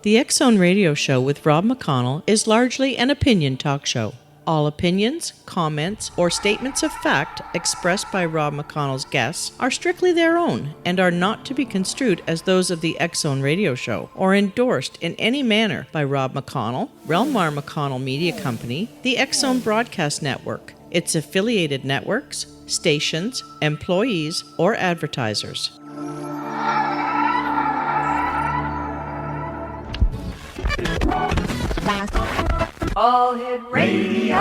The X-Zone Radio Show with Rob McConnell is largely an opinion talk show. All opinions, comments, or statements of fact expressed by Rob McConnell's guests are strictly their own and are not to be construed as those of the X-Zone Radio Show or endorsed in any manner by Rob McConnell, Relmar McConnell Media Company, the X-Zone Broadcast Network, its affiliated networks, stations, employees, or advertisers. All Hit Radio.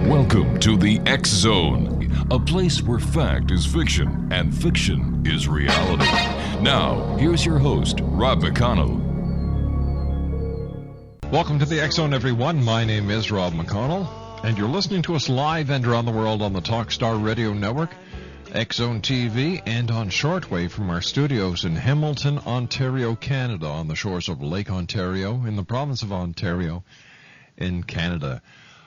Welcome to the X-Zone, a place where fact is fiction and fiction is reality. Now, here's your host, Rob McConnell. Welcome to the X-Zone, everyone. My name is Rob McConnell, and you're listening to us live and around the world on the Talkstar Radio Network, X-Zone TV, and on shortwave from our studios in Hamilton, Ontario, Canada, on the shores of Lake Ontario, in the province of Ontario, in Canada.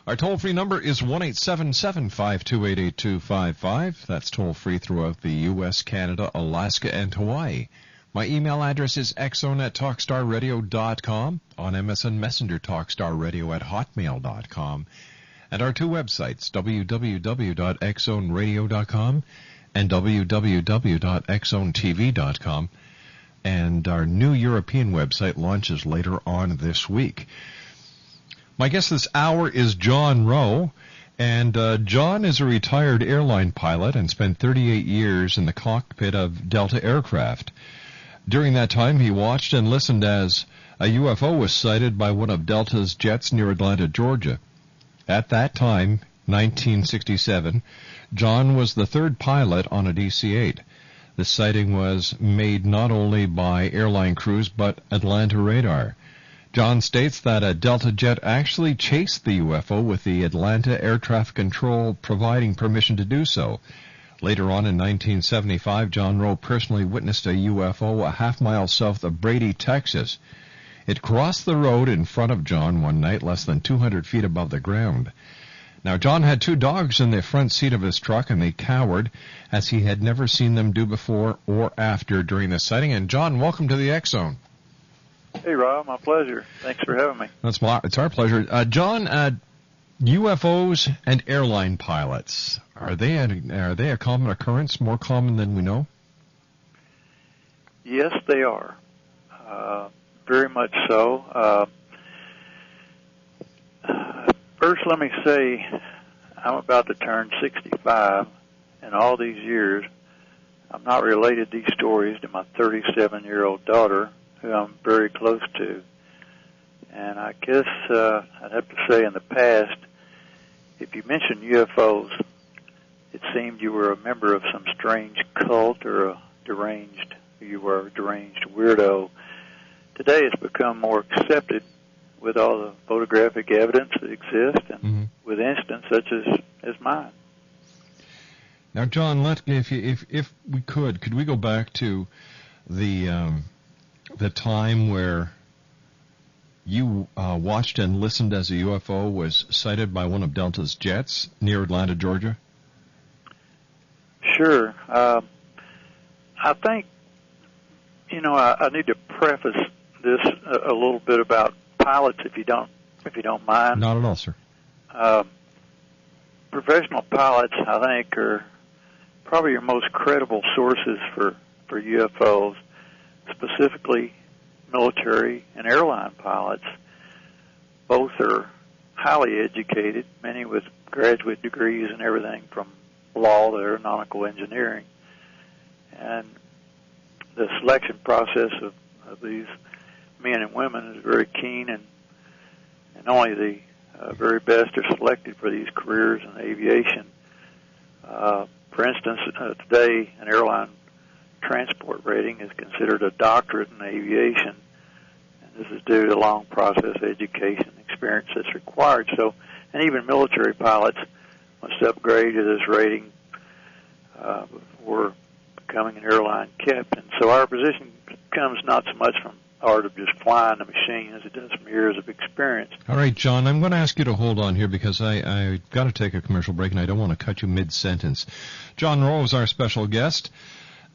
Our toll-free number is 1-877-528-8255. That's toll-free throughout the U.S., Canada, Alaska, and Hawaii. My email address is xzone@talkstarradio.com, on MSN Messenger talkstarradio@hotmail.com, and our two websites, www.xzoneradio.com and www.xzonetv.com, and our new European website launches later on this week. My guest this hour is John Rowe, and John is a retired airline pilot and spent 38 years in the cockpit of Delta aircraft. During that time, he watched and listened as a UFO was sighted by one of Delta's jets near Atlanta, Georgia. At that time, 1967, John was the third pilot on a DC-8. The sighting was made not only by airline crews but Atlanta radar. John states that a Delta jet actually chased the UFO with the Atlanta Air Traffic Control providing permission to do so. Later on in 1975, John Rowe personally witnessed a UFO a half-mile south of Brady, Texas. It crossed the road in front of John one night, less than 200 feet above the ground. Now, John had two dogs in the front seat of his truck, and they cowered, as he had never seen them do before or after during the sighting. And, John, welcome to the X-Zone. Hey, Rob, my pleasure. Thanks for having me. It's our pleasure. John, UFOs and airline pilots, are they a common occurrence, more common than we know? Yes, they are. Very much so. First, let me say I'm about to turn 65, and all these years I'm not related these stories to my 37-year-old daughter, who I'm very close to. And I guess I'd have to say in the past, if you mentioned UFOs, it seemed you were a member of some strange cult or you were a deranged weirdo. Today it's become more accepted with all the photographic evidence that exists, and with instances such as mine. Now, John, if we could we go back to the time where you watched and listened as a UFO was sighted by one of Delta's jets near Atlanta, Georgia? Sure. I think, I need to preface this a little bit about pilots, if you don't mind. Not at all, sir. Professional pilots, I think, are probably your most credible sources for UFOs, specifically military and airline pilots. Both are highly educated, many with graduate degrees in everything from law to aeronautical engineering. And the selection process of these men and women is very keen, and only the very best are selected for these careers in aviation. For instance, today an airline transport rating is considered a doctorate in aviation, and this is due to long process education experience that's required. So, and even military pilots must upgrade to this rating before becoming an airline captain. So our position comes not so much from art of just flying the machine as it does from years of experience. All right, John, I'm going to ask you to hold on here because I got to take a commercial break, and I don't want to cut you mid-sentence. John Rowe is our special guest,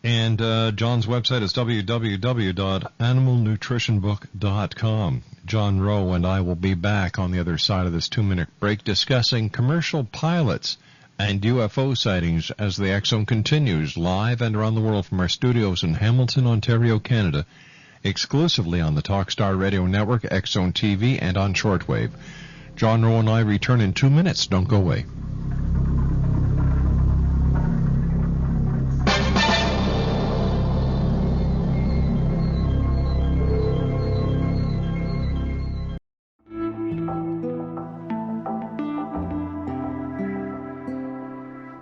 and John's website is www.animalnutritionbook.com. John Rowe and I will be back on the other side of this 2-minute break discussing commercial pilots and UFO sightings as the X Zone continues live and around the world from our studios in Hamilton, Ontario, Canada, exclusively on the Talkstar Radio Network, X Zone TV, and on shortwave. John Rowe and I return in 2 minutes. Don't go away.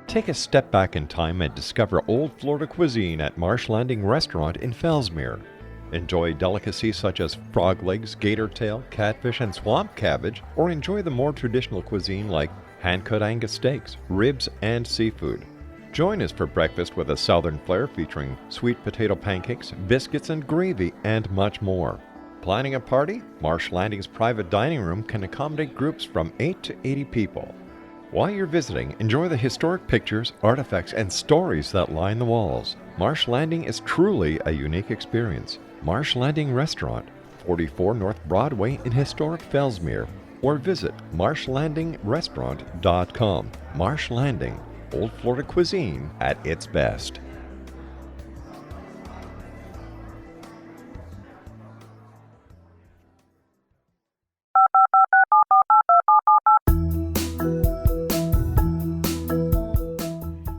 Take a step back in time and discover old Florida cuisine at Marsh Landing Restaurant in Fellsmere. Enjoy delicacies such as frog legs, gator tail, catfish, and swamp cabbage, or enjoy the more traditional cuisine like hand-cut Angus steaks, ribs, and seafood. Join us for breakfast with a southern flair featuring sweet potato pancakes, biscuits and gravy, and much more. Planning a party? Marsh Landing's private dining room can accommodate groups from 8 to 80 people. While you're visiting, enjoy the historic pictures, artifacts, and stories that line the walls. Marsh Landing is truly a unique experience. Marsh Landing Restaurant, 44 North Broadway in historic Fellsmere, or visit marshlandingrestaurant.com. Marsh Landing, old Florida cuisine at its best.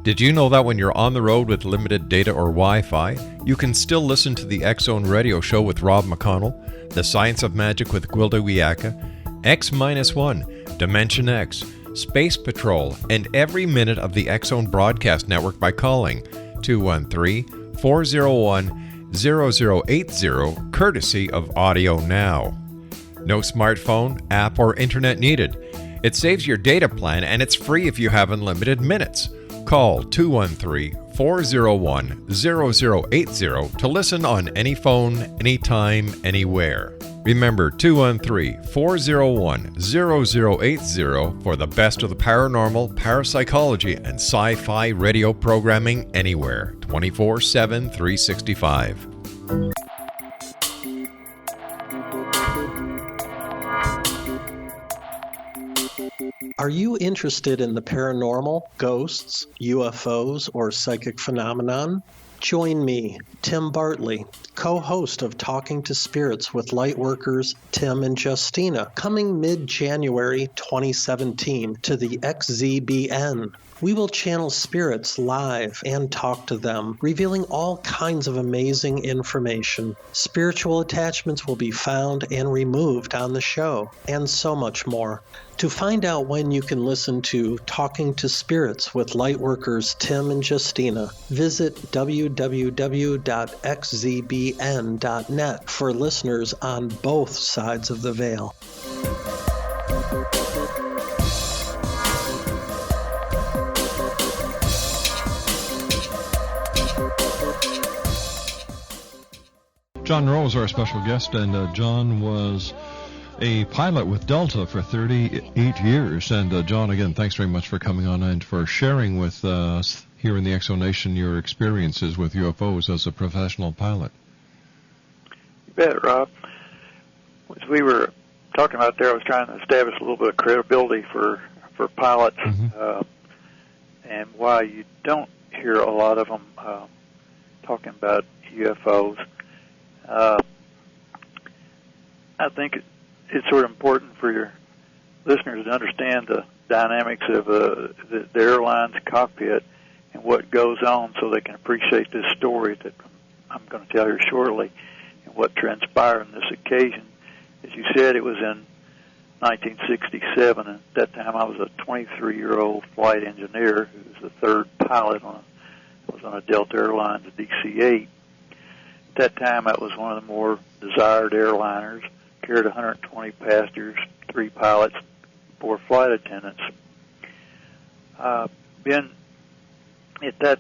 Did you know that when you're on the road with limited data or Wi-Fi, you can still listen to the X Zone Radio Show with Rob McConnell, The Science of Magic with Gwilda Wiyaka, X-1, Dimension X, Space Patrol, and every minute of the X Zone broadcast network by calling 213-401-0080, courtesy of Audio Now. No smartphone, app, or internet needed. It saves your data plan and it's free if you have unlimited minutes. Call 213-401-0080 to listen on any phone, anytime, anywhere. Remember 213-401-0080 for the best of the paranormal, parapsychology, and sci-fi radio programming anywhere, 24/7, 365. Are you interested in the paranormal, ghosts, UFOs, or psychic phenomenon? Join me, Tim Bartley, co-host of Talking to Spirits with Lightworkers Tim and Justina, coming mid-January 2017 to the XZBN. We will channel spirits live and talk to them, revealing all kinds of amazing information. Spiritual attachments will be found and removed on the show, and so much more. To find out when you can listen to Talking to Spirits with Lightworkers Tim and Justina, visit www.xzbn.net for listeners on both sides of the veil. John Rowe is our special guest, and John was a pilot with Delta for 38 years. And John, again, thanks very much for coming on and for sharing with us here in the X Zone Nation your experiences with UFOs as a professional pilot. You bet, Rob. As we were talking about there, I was trying to establish a little bit of credibility for pilots, and why you don't hear a lot of them talking about UFOs. I think it's sort of important for your listeners to understand the dynamics of the airline's cockpit and what goes on, so they can appreciate this story that I'm going to tell you shortly and what transpired on this occasion. As you said, it was in 1967, and at that time I was a 23-year-old flight engineer who was the third pilot I was on a Delta Airlines DC-8. At that time, that was one of the more desired airliners, carried 120 passengers, 3 pilots, 4 flight attendants. Been at that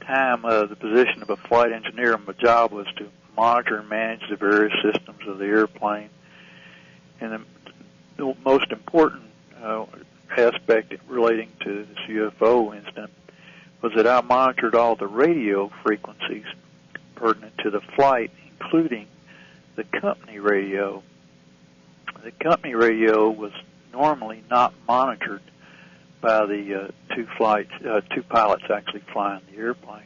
time, the position of a flight engineer, my job was to monitor and manage the various systems of the airplane. And the most important aspect relating to this UFO incident was that I monitored all the radio frequencies pertinent to the flight, including the company radio. The company radio was normally not monitored by the two pilots actually flying the airplane.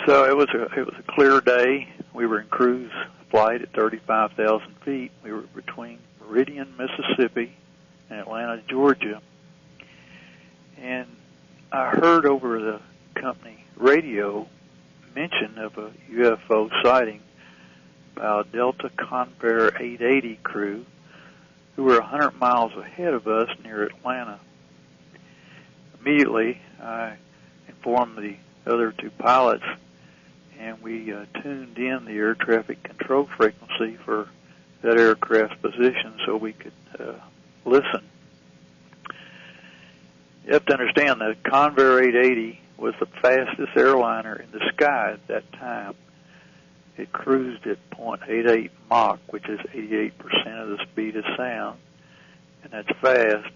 So it was a clear day. We were in cruise flight at 35,000 feet. We were between Meridian, Mississippi, and Atlanta, Georgia. And I heard over the company radio mention of a UFO sighting by a Delta Convair 880 crew who were 100 miles ahead of us near Atlanta. Immediately, I informed the other two pilots, and we tuned in the air traffic control frequency for that aircraft's position so we could listen. You have to understand that Convair 880 was the fastest airliner in the sky at that time. It cruised at 0.88 Mach, which is 88% of the speed of sound, and that's fast.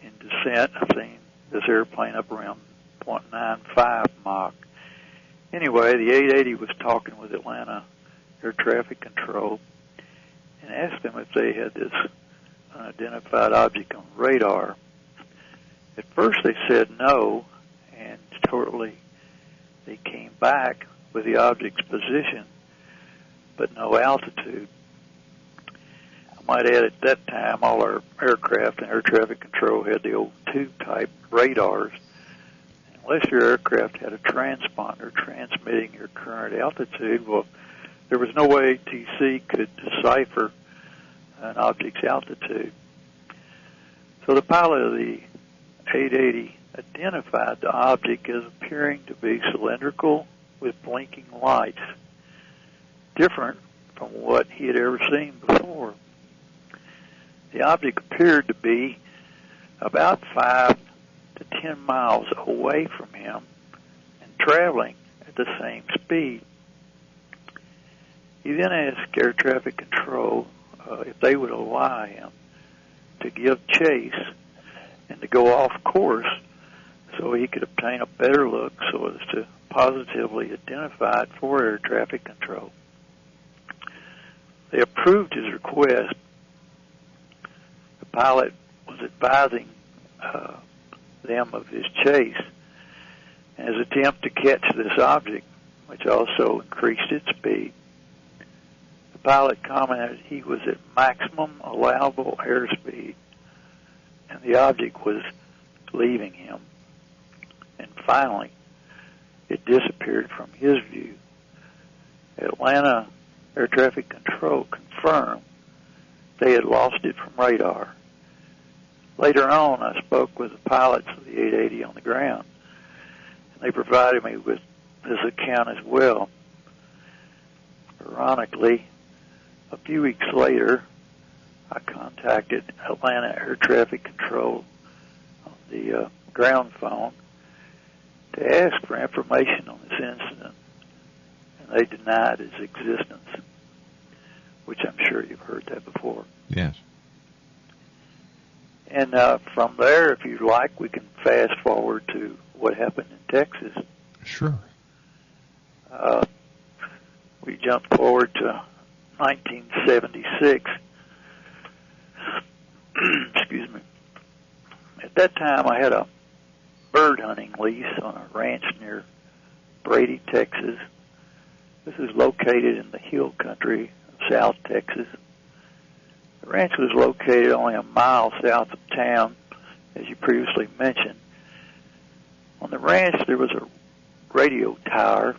In descent, I've seen this airplane up around 0.95 Mach. Anyway, the 880 was talking with Atlanta Air Traffic Control and asked them if they had this unidentified object on radar. At first they said no, and shortly they came back with the object's position, but no altitude. I might add at that time all our aircraft and air traffic control had the old tube-type radars. Unless your aircraft had a transponder transmitting your current altitude, well, there was no way ATC could decipher an object's altitude. So the pilot of the 880 identified the object as appearing to be cylindrical with blinking lights, different from what he had ever seen before. The object appeared to be about 5 to 10 miles away from him and traveling at the same speed. He then asked air traffic control if they would allow him to give chase and to go off course so he could obtain a better look so as to positively identify it for air traffic control. They approved his request. The pilot was advising them of his chase and his attempt to catch this object, which also increased its speed. The pilot commented he was at maximum allowable airspeed and the object was leaving him. And finally, it disappeared from his view. Atlanta Air Traffic Control confirmed they had lost it from radar. Later on, I spoke with the pilots of the 880 on the ground, and they provided me with this account as well. Ironically, a few weeks later, I contacted Atlanta Air Traffic Control on the ground phone to ask for information on this incident, and they denied its existence, which I'm sure you've heard that before. Yes. And from there, if you'd like, we can fast forward to what happened in Texas. Sure. We jumped forward to 1976. Excuse me. At that time, I had a bird hunting lease on a ranch near Brady, Texas. This is located in the hill country of South Texas. The ranch was located only a mile south of town, as you previously mentioned. On the ranch, there was a radio tower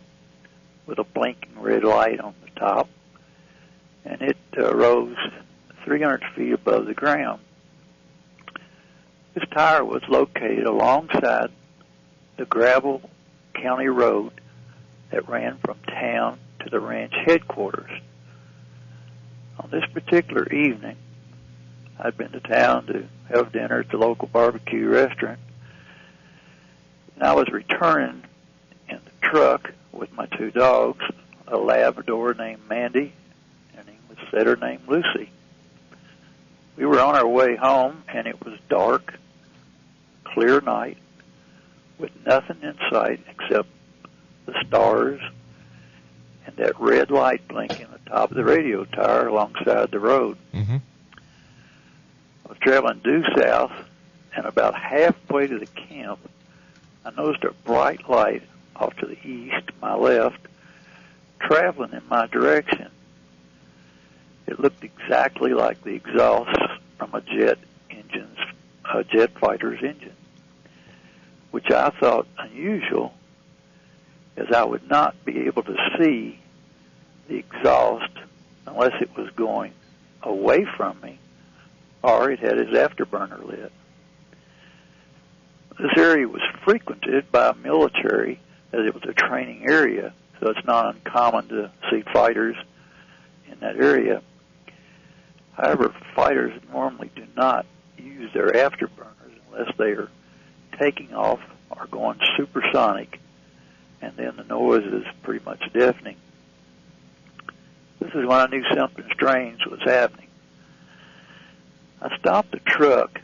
with a blinking red light on the top, and it rose 300 feet above the ground. This tower was located alongside the gravel county road that ran from town to the ranch headquarters. On this particular evening, I'd been to town to have dinner at the local barbecue restaurant, and I was returning in the truck with my two dogs, a Labrador named Mandy and an English setter named Lucy. We were on our way home, and it was dark, clear night, with nothing in sight except the stars and that red light blinking at the top of the radio tower alongside the road. Mm-hmm. I was traveling due south, and about halfway to the camp, I noticed a bright light off to the east, my left, traveling in my direction. It looked exactly like the exhaust from a jet fighter's engine, which I thought unusual, as I would not be able to see the exhaust unless it was going away from me or it had its afterburner lit. This area was frequented by military, as it was a training area, so it's not uncommon to see fighters in that area. However, fighters normally do not use their afterburners unless they are taking off or going supersonic, and then the noise is pretty much deafening. This is when I knew something strange was happening. I stopped the truck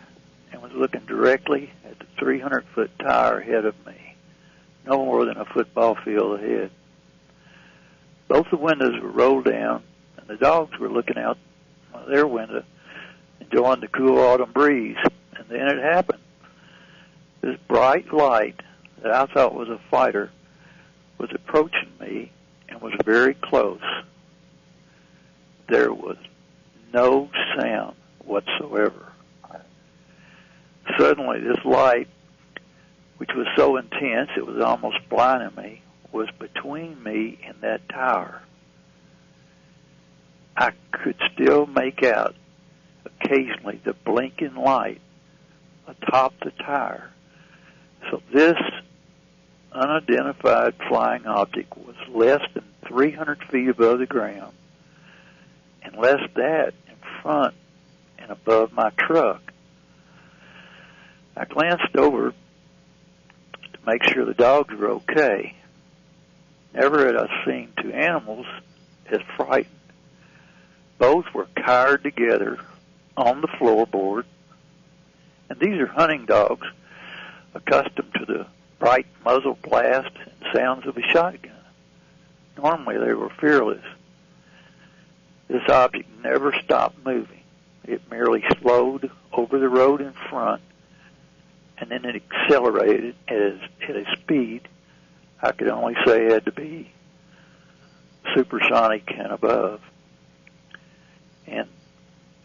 and was looking directly at the 300-foot tower ahead of me, no more than a football field ahead. Both the windows were rolled down, and the dogs were looking out their window, enjoying the cool autumn breeze. And then it happened. This bright light that I thought was a fighter was approaching me and was very close. There was no sound whatsoever. Suddenly, this light, which was so intense it was almost blinding me, was between me and that tower. I could still make out occasionally the blinking light atop the tower. So this unidentified flying object was less than 300 feet above the ground, and less that in front and above my truck. I glanced over to make sure the dogs were okay. Never had I seen two animals as frightened. Both were cowered together on the floorboard, and these are hunting dogs accustomed to the bright muzzle blast and sounds of a shotgun. Normally they were fearless. This object never stopped moving. It merely slowed over the road in front, and then it accelerated at a speed I could only say had to be supersonic and above. And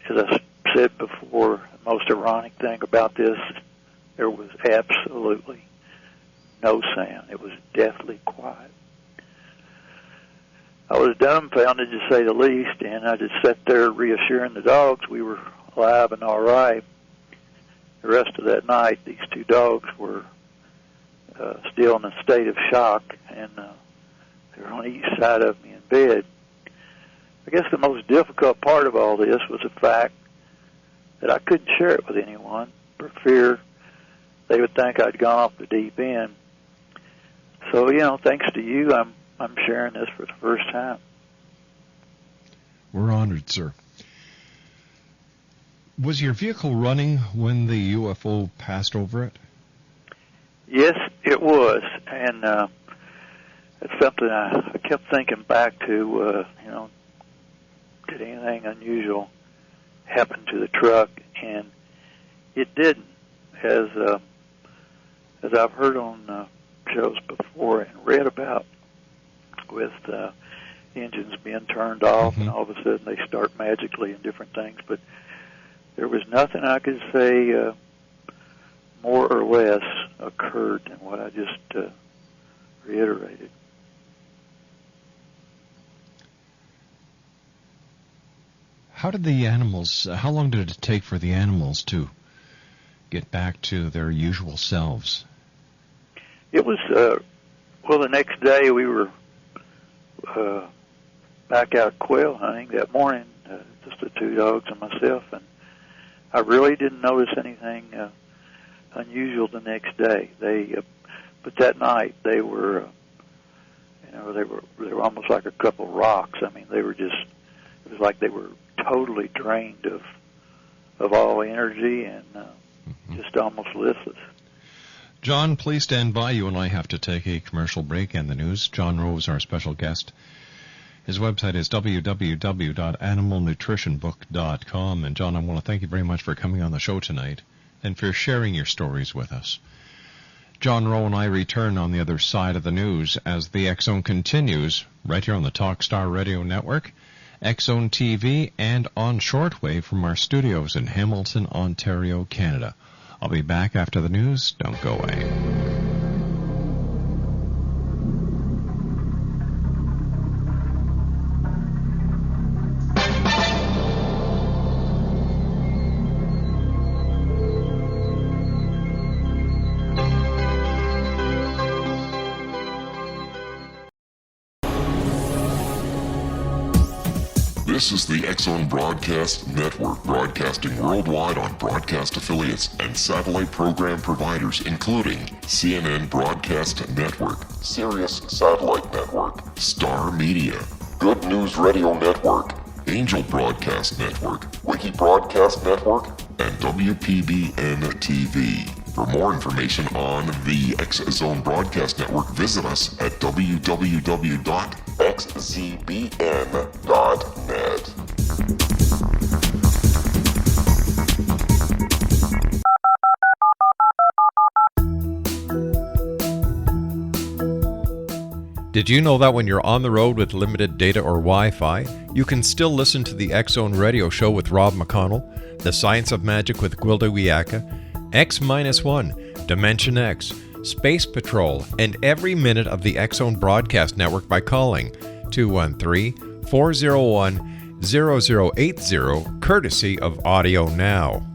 as I said before, the most ironic thing about this, there was absolutely no sound. It was deathly quiet. I was dumbfounded, to say the least, and I just sat there reassuring the dogs we were alive and all right. The rest of that night, these two dogs were still in a state of shock, and they were on each side of me in bed. I guess the most difficult part of all this was the fact that I couldn't share it with anyone for fear they would think I'd gone off the deep end. So, thanks to you, I'm sharing this for the first time. We're honored, sir. Was your vehicle running when the UFO passed over it? Yes, it was, and it's something I kept thinking back to. Did anything unusual happen to the truck? And it didn't, as I've heard on shows before and read about, with engines being turned off, and all of a sudden they start magically and different things. But there was nothing I could say more or less occurred than what I just reiterated. How long did it take for the animals to get back to their usual selves? It was, the next day we were back out quail hunting that morning, just the two dogs and myself, and I really didn't notice anything unusual the next day. But that night they were they were almost like a couple rocks. I mean, it was like they were totally drained of all energy and just almost listless. John, please stand by. You and I have to take a commercial break and the news. John Rowe is our special guest. His website is www.animalnutritionbook.com. And John, I want to thank you very much for coming on the show tonight and for sharing your stories with us. John Rowe and I return on the other side of the news as the X Zone continues right here on the Talkstar Radio Network, X Zone TV, and on shortwave from our studios in Hamilton, Ontario, Canada. I'll be back after the news. Don't go away. This is the X Zone Broadcast Network, broadcasting worldwide on broadcast affiliates and satellite program providers, including CNN Broadcast Network, Sirius Satellite Network, Star Media, Good News Radio Network, Angel Broadcast Network, Wiki Broadcast Network, and WPBN TV. For more information on the X Zone Broadcast Network, visit us at www.xzbn.net. Did you know that when you're on the road with limited data or Wi-Fi, you can still listen to the X Zone Radio Show with Rob McConnell, The Science of Magic with Gwilda Wiyaka, X-1, Dimension X, Space Patrol, and every minute of the X Zone Broadcast Network by calling 213-401-0080, courtesy of Audio Now.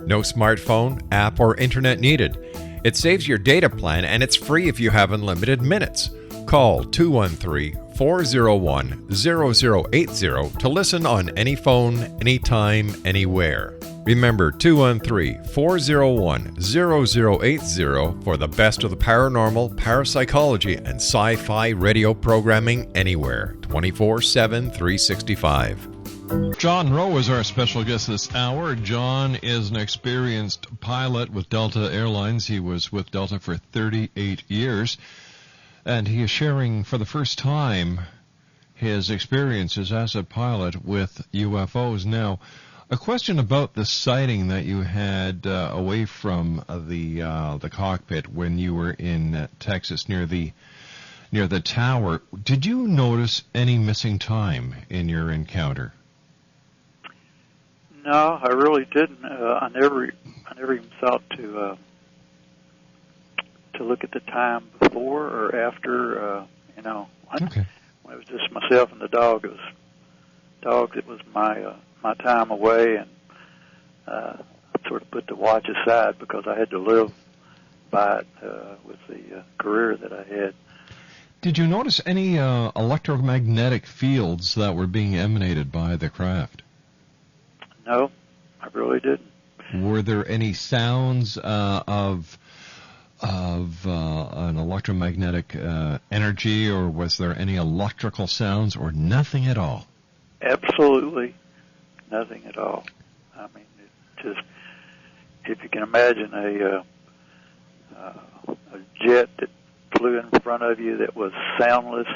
No smartphone, app, or internet needed. It saves your data plan and it's free if you have unlimited minutes. Call 213-401-0080 to listen on any phone, anytime, anywhere. Remember 213-401-0080 for the best of the paranormal, parapsychology, and sci-fi radio programming anywhere, 24/7, 365. John Rowe is our special guest this hour. John is an experienced pilot with Delta Airlines. He was with Delta for 38 years, and he is sharing for the first time his experiences as a pilot with UFOs. Now, a question about the sighting that you had away from the cockpit when you were in Texas near the tower. Did you notice any missing time in your encounter? No, I really didn't. I never even thought to look at the time before or after. Okay. When it was just myself and the dog. It was my time away, and I sort of put the watch aside because I had to live by it with the career that I had. Did you notice any electromagnetic fields that were being emanated by the craft? No, I really didn't. Were there any sounds of an electromagnetic energy, or was there any electrical sounds, or nothing at all? Absolutely nothing at all. I mean, it just, if you can imagine a jet that flew in front of you that was soundless,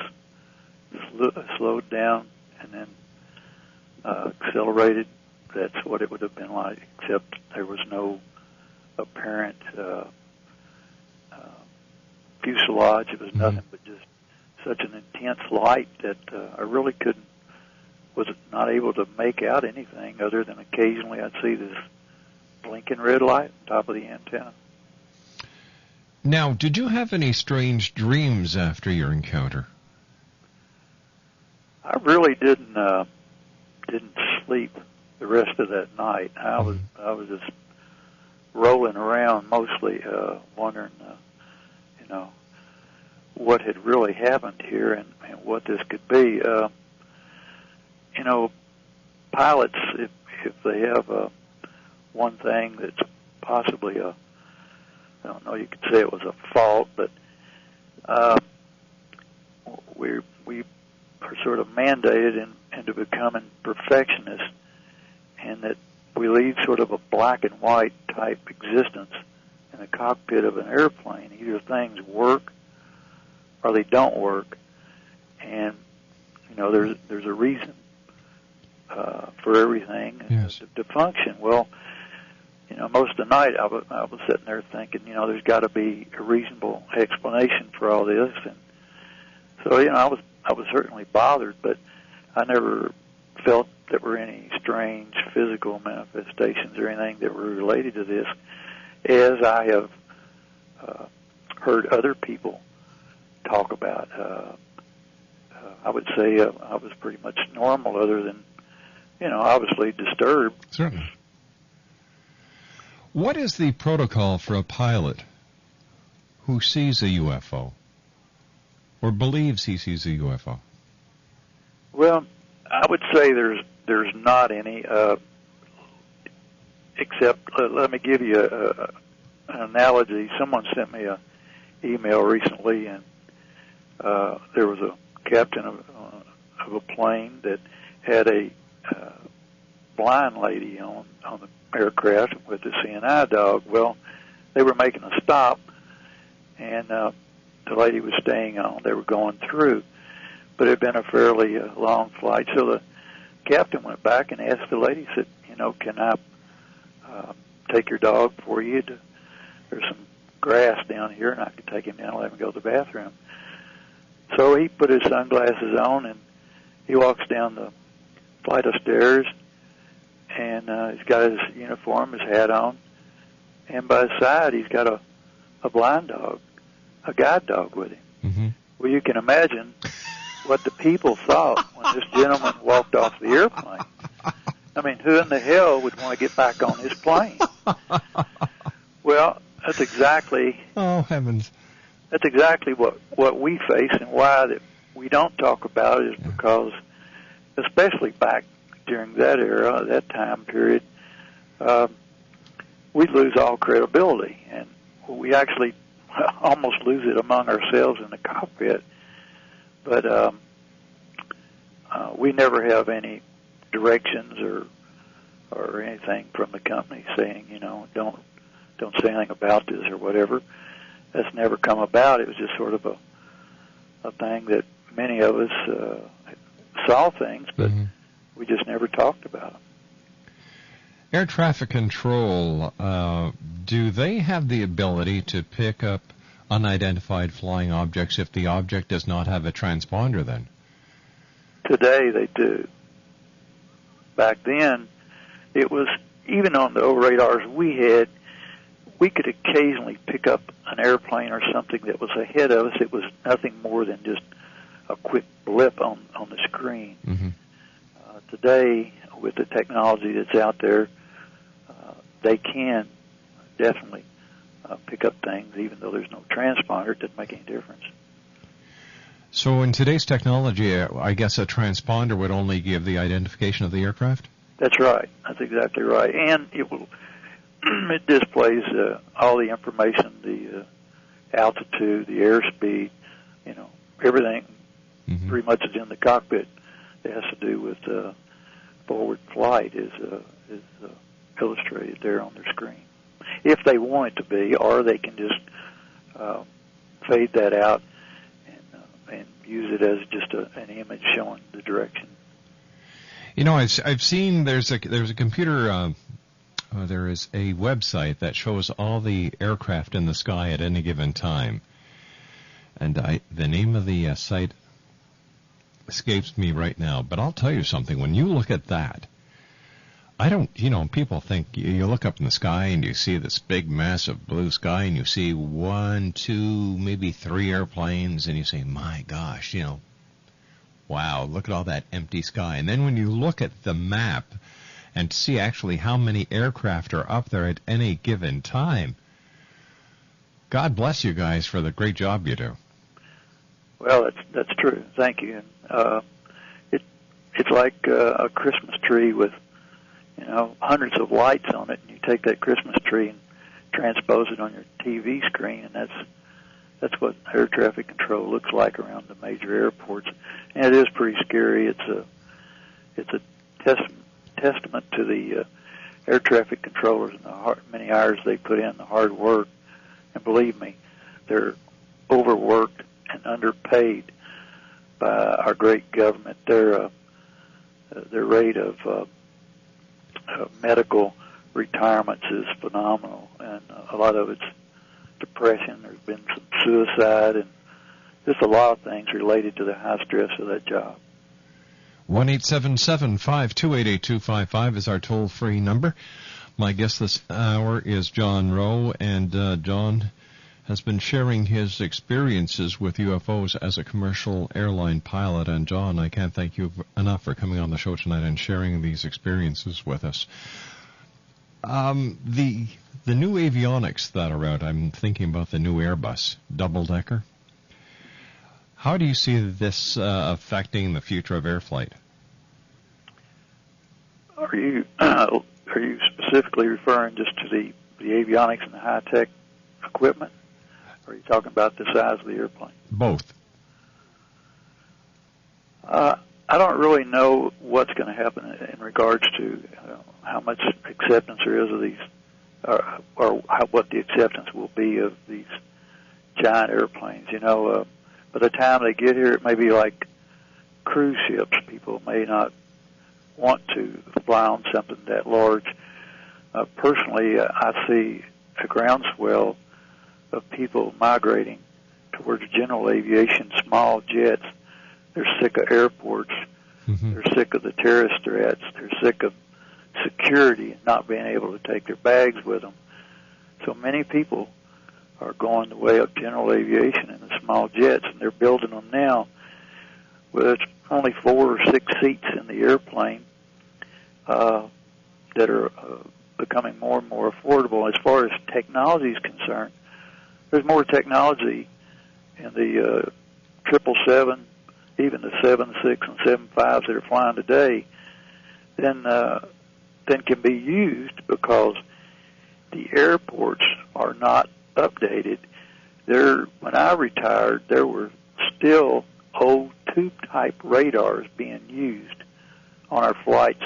slowed down, and then accelerated, that's what it would have been like, except there was no apparent fuselage. It was nothing but just such an intense light that I really was not able to make out anything other than occasionally I'd see this blinking red light on top of the antenna. Now, did you have any strange dreams after your encounter? I really didn't sleep the rest of that night. I was just rolling around mostly, wondering, what had really happened here and what this could be. Pilots, if they have one thing that's possibly I don't know, you could say it was a fault, but we are sort of mandated into becoming perfectionists, and that we lead sort of a black and white type existence in the cockpit of an airplane. Either things work or they don't work, and there's a reason for everything to function. Well, most of the night I was sitting there thinking, there's got to be a reasonable explanation for all this, and so I was certainly bothered, but I never felt there were any strange physical manifestations or anything that were related to this, as I have heard other people talk about. I would say I was pretty much normal, other than, obviously disturbed. Certainly. What is the protocol for a pilot who sees a UFO or believes he sees a UFO? Well, I would say there's not any, except let me give you an analogy. Someone sent me an email recently, and there was a captain of a plane that had a blind lady on the aircraft with the CNI dog. Well, they were making a stop, and the lady was staying on. They were going through, but it had been a fairly long flight. So the captain went back and asked the lady, said, can I take your dog for you? There's some grass down here, and I can take him down and let him go to the bathroom. So he put his sunglasses on, and he walks down the flight of stairs, and he's got his uniform, his hat on, and by his side he's got a blind dog, a guide dog with him. Mm-hmm. Well, you can imagine what the people thought when this gentleman walked off the airplane. I mean, who in the hell would want to get back on his plane? Well, that's exactly... Oh, heavens. That's exactly what we face, and why that we don't talk about it is because, especially back during that era, that time period, we lose all credibility, and we actually almost lose it among ourselves in the cockpit. But we never have any directions or anything from the company saying, don't say anything about this or whatever. That's never come about. It was just sort of a thing that many of us saw things, but we just never talked about them. Air traffic control, do they have the ability to pick up unidentified flying objects if the object does not have a transponder then? Today they do. Back then, it was, even on the radars we had, we could occasionally pick up an airplane or something that was ahead of us. It was nothing more than just a quick blip on the screen. Mm-hmm. Today, with the technology that's out there, they can definitely pick up things, even though there's no transponder. It doesn't make any difference. So in today's technology, I guess a transponder would only give the identification of the aircraft? That's right. That's exactly right. And it displays all the information, the altitude, the airspeed, everything pretty much is in the cockpit that has to do with forward flight is illustrated there on their screen. If they want it to be, or they can just fade that out and use it as just an image showing the direction. I've seen there's a computer. There is a website that shows all the aircraft in the sky at any given time, and the name of the site escapes me right now. But I'll tell you something. When you look at that, people think you look up in the sky and you see this big, massive blue sky, and you see 1, 2, maybe 3 airplanes, and you say, my gosh, wow, look at all that empty sky. And then when you look at the map and see actually how many aircraft are up there at any given time, God bless you guys for the great job you do. Well, that's true. Thank you. And it's like a Christmas tree with hundreds of lights on it, and you take that Christmas tree and transpose it on your TV screen, and That's what air traffic control looks like around the major airports, and it is pretty scary. It's a testament to the air traffic controllers and the many hours they put in, the hard work. And believe me, they're overworked and underpaid by our great government. Their rate of medical retirements is phenomenal, and a lot of it's depression. There's been some suicide, and just a lot of things related to the high stress of that job. 1-877-528-8255 is our toll-free number. My guest this hour is John Rowe, and John has been sharing his experiences with UFOs as a commercial airline pilot. And John, I can't thank you enough for coming on the show tonight and sharing these experiences with us. The new avionics that are out, I'm thinking about the new Airbus double-decker. How do you see this affecting the future of air flight? Are you specifically referring just to the avionics and the high-tech equipment? Or are you talking about the size of the airplane? Both. I don't really know what's going to happen in regards to how much acceptance there is of these, or what the acceptance will be of these giant airplanes. By the time they get here, it may be like cruise ships. People may not want to fly on something that large. Personally, I see a groundswell of people migrating towards general aviation, small jets. They're sick of airports. Mm-hmm. They're sick of the terrorist threats. They're sick of security and not being able to take their bags with them. So many people are going the way of general aviation in the small jets, and they're building them now with it's only 4 or 6 seats in the airplane that are becoming more and more affordable. As far as technology is concerned, there's more technology in the 777, even the 76 and 75s that are flying today than can be used, because the airports are not updated. When I retired, there were still old tube-type radars being used on our flights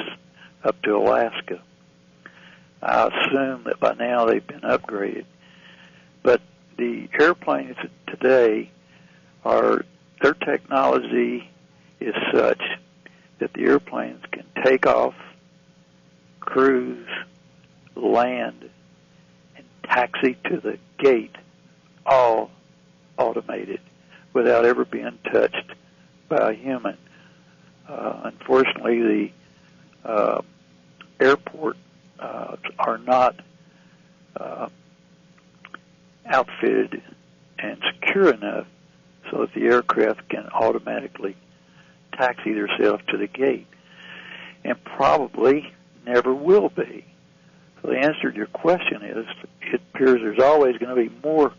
up to Alaska. I assume that by now they've been upgraded. But the airplanes today their technology is such that the airplanes can take off, cruise, land, and taxi to the gate, all automated, without ever being touched by a human. Unfortunately, the airport are not outfitted and secure enough so that the aircraft can automatically taxi themselves to the gate, and probably never will be. So the answer to your question is, it appears there's always going to be more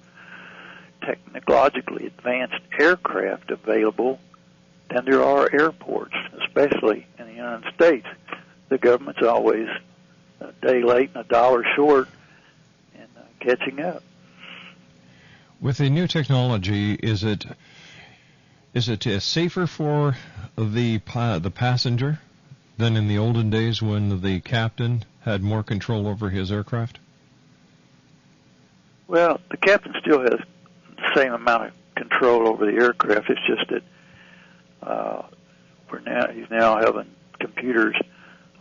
technologically advanced aircraft available than there are airports, especially in the United States. The government's always a day late and a dollar short in catching up. With the new technology, is it safer for the passenger than in the olden days when the captain had more control over his aircraft? Well, the captain still has the same amount of control over the aircraft. It's just that he's now having computers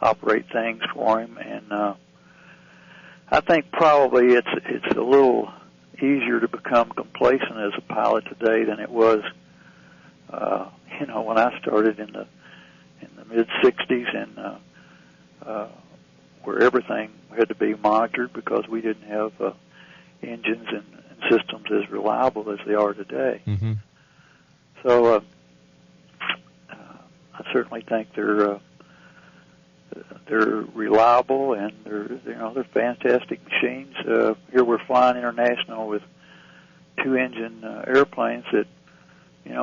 operate things for him, and I think probably it's a little easier to become complacent as a pilot today than it was when I started in the mid '60s, and where everything had to be monitored because we didn't have engines and systems as reliable as they are today. Mm-hmm. So I certainly think they're reliable, and they're fantastic machines. Here we're flying international with 2-engine airplanes that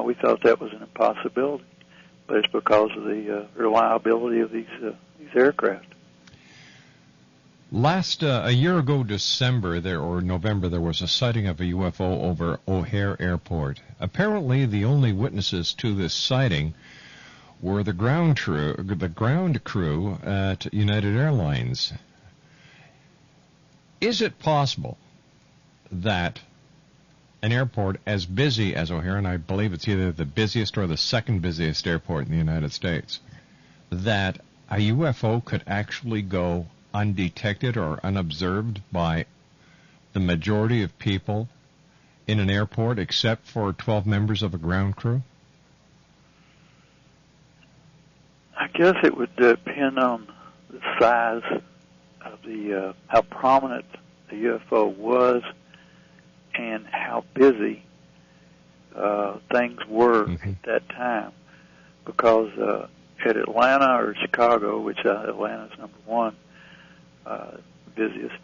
we thought that was an impossibility, but it's because of the reliability of these aircraft. A year ago, November, there was a sighting of a UFO over O'Hare Airport. Apparently, the only witnesses to this sighting were the ground crew at United Airlines. Is it possible that an airport as busy as O'Hare, and I believe it's either the busiest or the second busiest airport in the United States, that a UFO could actually go undetected or unobserved by the majority of people in an airport except for 12 members of a ground crew? I guess it would depend on the size of the, how prominent the UFO was and how busy things were at that time. Because at Atlanta or Chicago, which Atlanta's number one, busiest,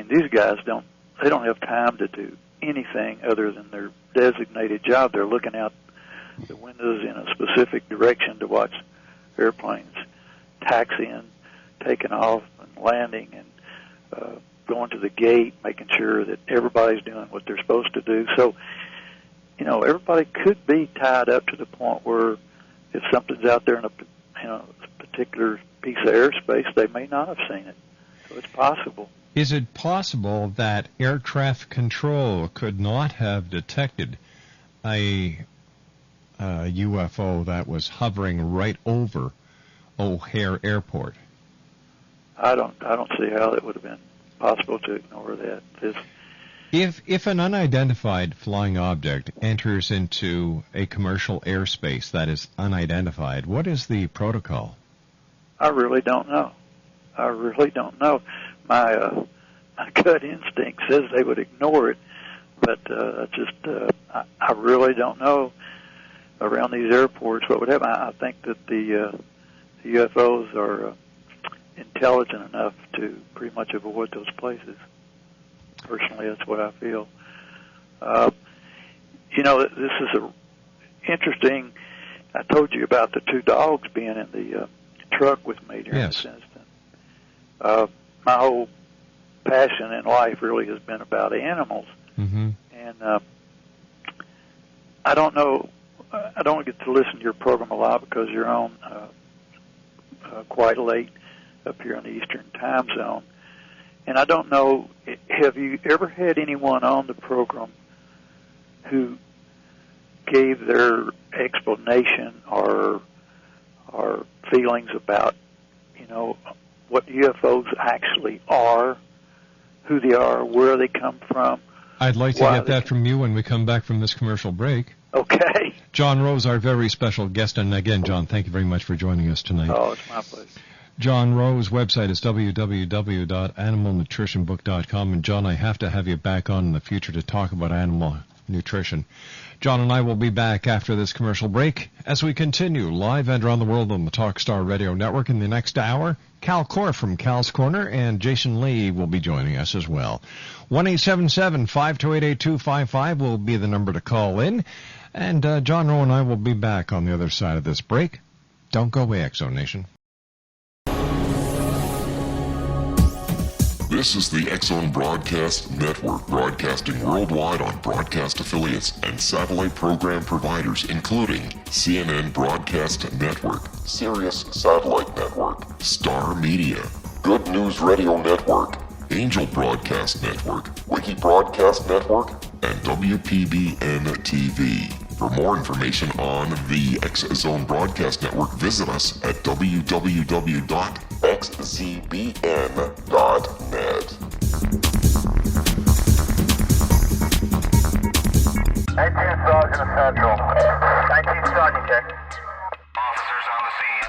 these guys don't have time to do anything other than their designated job. They're looking out the windows in a specific direction to watch airplanes taxiing, taking off and landing, and going to the gate, making sure that everybody's doing what they're supposed to do. So, everybody could be tied up to the point where if something's out there in a particular piece of airspace, they may not have seen it. So it's possible. Is it possible that air traffic control could not have detected a UFO that was hovering right over O'Hare Airport? I don't see how it would have been possible to ignore that. If an unidentified flying object enters into a commercial airspace that is unidentified, what is the protocol? I really don't know. My gut instinct says they would ignore it, but I really don't know around these airports what would happen. I think that the UFOs are intelligent enough to pretty much avoid those places. Personally, that's what I feel. This is interesting. I told you about the two dogs being in the truck with me during this incident. My whole passion in life really has been about animals. Mm-hmm. And I don't know, I don't get to listen to your program a lot because you're on quite late up here in the Eastern time zone. And I don't know, have you ever had anyone on the program who gave their explanation or feelings about, what UFOs actually are, who they are, where they come from? I'd like to get that from you when we come back from this commercial break. Okay. John Rowe is our very special guest. And again, John, thank you very much for joining us tonight. Oh, it's my pleasure. John Rowe's website is www.animalnutritionbook.com. And John, I have to have you back on in the future to talk about animal nutrition. John and I will be back after this commercial break as we continue live and around the world on the Talkstar Radio Network. In the next hour, Cal Core from Cal's Corner and Jason Lee will be joining us as well. 1-877-528-8255 will be the number to call in. And John Rowe and I will be back on the other side of this break. Don't go away, Exo Nation. This is the X-Zone Broadcast Network, broadcasting worldwide on broadcast affiliates and satellite program providers, including CNN Broadcast Network, Sirius Satellite Network, Star Media, Good News Radio Network, Angel Broadcast Network, Wiki Broadcast Network, and WPBN TV. For more information on the X-Zone Broadcast Network, visit us at www.xzbn.net. 18th Sergeant Central. 19th Sergeant, check. Officers on the scene.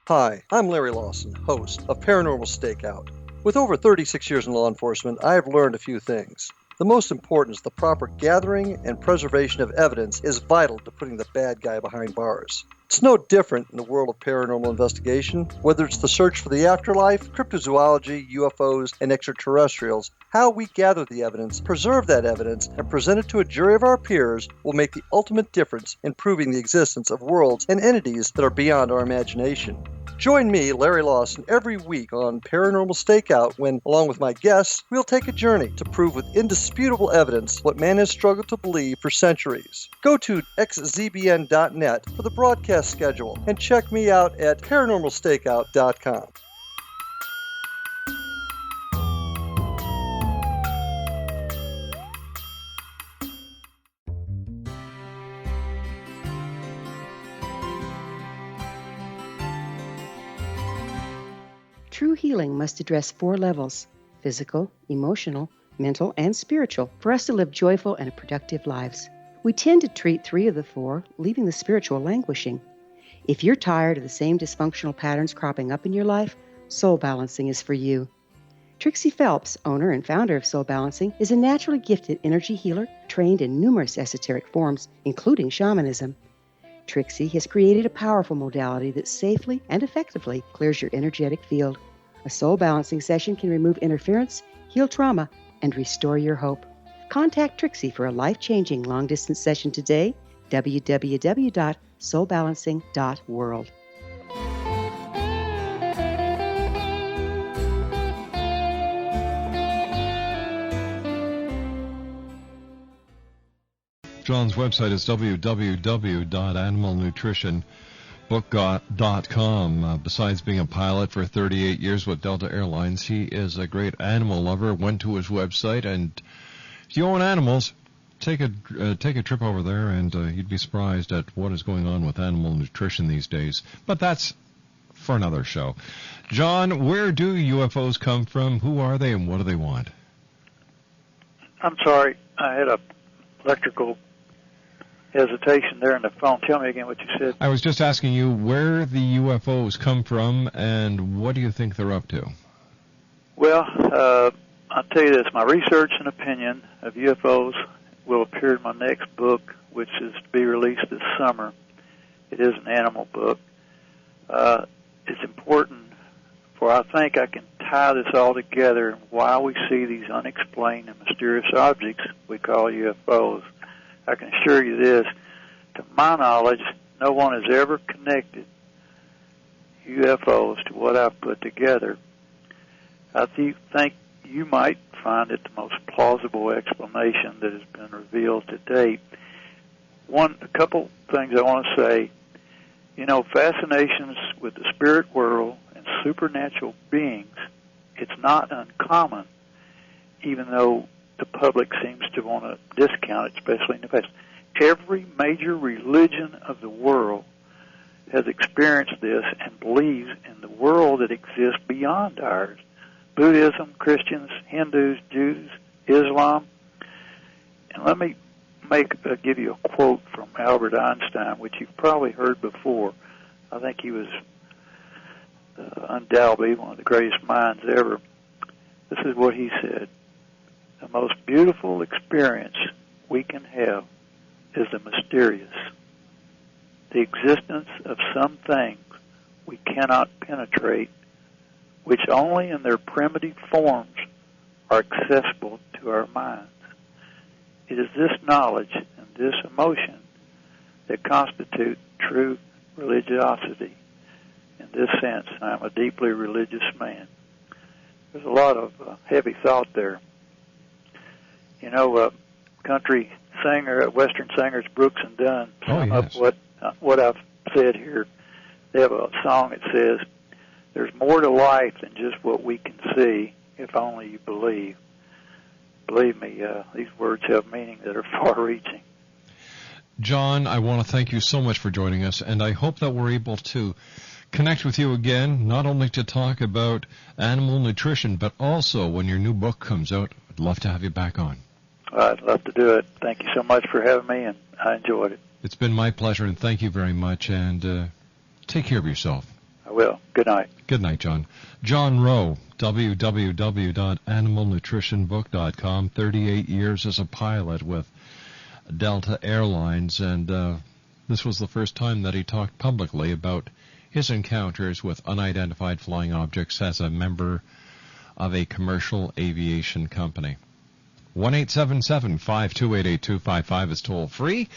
Hi, I'm Larry Lawson, host of Paranormal Stakeout. With over 36 years in law enforcement, I have learned a few things. The most important is the proper gathering and preservation of evidence is vital to putting the bad guy behind bars. It's no different in the world of paranormal investigation. Whether it's the search for the afterlife, cryptozoology, UFOs, and extraterrestrials, how we gather the evidence, preserve that evidence, and present it to a jury of our peers will make the ultimate difference in proving the existence of worlds and entities that are beyond our imagination. Join me, Larry Lawson, every week on Paranormal Stakeout when, along with my guests, we'll take a journey to prove with indisputable evidence what man has struggled to believe for centuries. Go to xzbn.net for the broadcast schedule and check me out at paranormalstakeout.com. True healing must address 4 levels: physical, emotional, mental, and spiritual, for us to live joyful and productive lives. We tend to treat 3 of the 4, leaving the spiritual languishing. If you're tired of the same dysfunctional patterns cropping up in your life, Soul Balancing is for you. Trixie Phelps, owner and founder of Soul Balancing, is a naturally gifted energy healer trained in numerous esoteric forms, including shamanism. Trixie has created a powerful modality that safely and effectively clears your energetic field. A soul balancing session can remove interference, heal trauma, and restore your hope. Contact Trixie for a life-changing long-distance session today. www.soulbalancing.world. John's website is www.animalnutritionbook.com. Besides being a pilot for 38 years with Delta Airlines, he is a great animal lover. Went to his website, and if you own animals, take a trip over there, and you'd be surprised at what is going on with animal nutrition these days. But that's for another show. John, where do UFOs come from? Who are they, and what do they want? I'm sorry, I had a electrical hesitation there in the phone. Tell me again what you said. I was just asking you where the UFOs come from and what do you think they're up to? Well, I'll tell you this. My research and opinion of UFOs will appear in my next book, which is to be released this summer. It is an animal book. It's important, for I think I can tie this all together and why we see these unexplained and mysterious objects we call UFOs. I can assure you this, to my knowledge, no one has ever connected UFOs to what I've put together. I think you might find it the most plausible explanation that has been revealed to date. A couple things I want to say. Fascinations with the spirit world and supernatural beings, it's not uncommon, even though the public seems to want to discount it, especially in the past. Every major religion of the world has experienced this and believes in the world that exists beyond ours. Buddhism, Christians, Hindus, Jews, Islam. And let me give you a quote from Albert Einstein, which you've probably heard before. I think he was undoubtedly one of the greatest minds ever. This is what he said. The most beautiful experience we can have is the mysterious. The existence of some things we cannot penetrate, which only in their primitive forms are accessible to our minds. It is this knowledge and this emotion that constitute true religiosity. In this sense, I am a deeply religious man. There's a lot of heavy thought there. Country singer, Western singers Brooks and Dunn sum up what I've said here. They have a song that says, "There's more to life than just what we can see, if only you believe." Believe me, these words have meaning that are far-reaching. John, I want to thank you so much for joining us, and I hope that we're able to connect with you again, not only to talk about animal nutrition, but also when your new book comes out. I'd love to have you back on. I'd love to do it. Thank you so much for having me, and I enjoyed it. It's been my pleasure, and thank you very much, and take care of yourself. I will. Good night. Good night, John. John Rowe, www.animalnutritionbook.com, 38 years as a pilot with Delta Airlines, and This was the first time that he talked publicly about his encounters with unidentified flying objects as a member of a commercial aviation company. 1-877-528-8255 is toll free.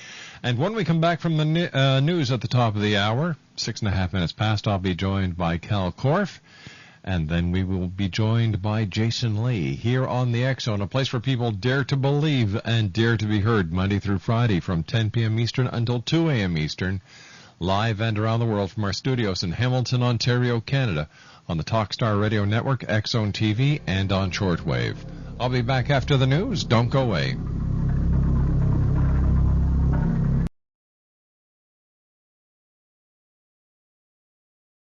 And when we come back from the news at the top of the hour, 6.5 minutes past, I'll be joined by Cal Korff. And then we will be joined by Jason Lee here on the X Zone, a place where people dare to believe and dare to be heard Monday through Friday from 10 p.m. Eastern until 2 a.m. Eastern, live and around the world from our studios in Hamilton, Ontario, Canada, on the Talkstar Radio Network, X Zone TV, and on shortwave. I'll be back after the news. Don't go away.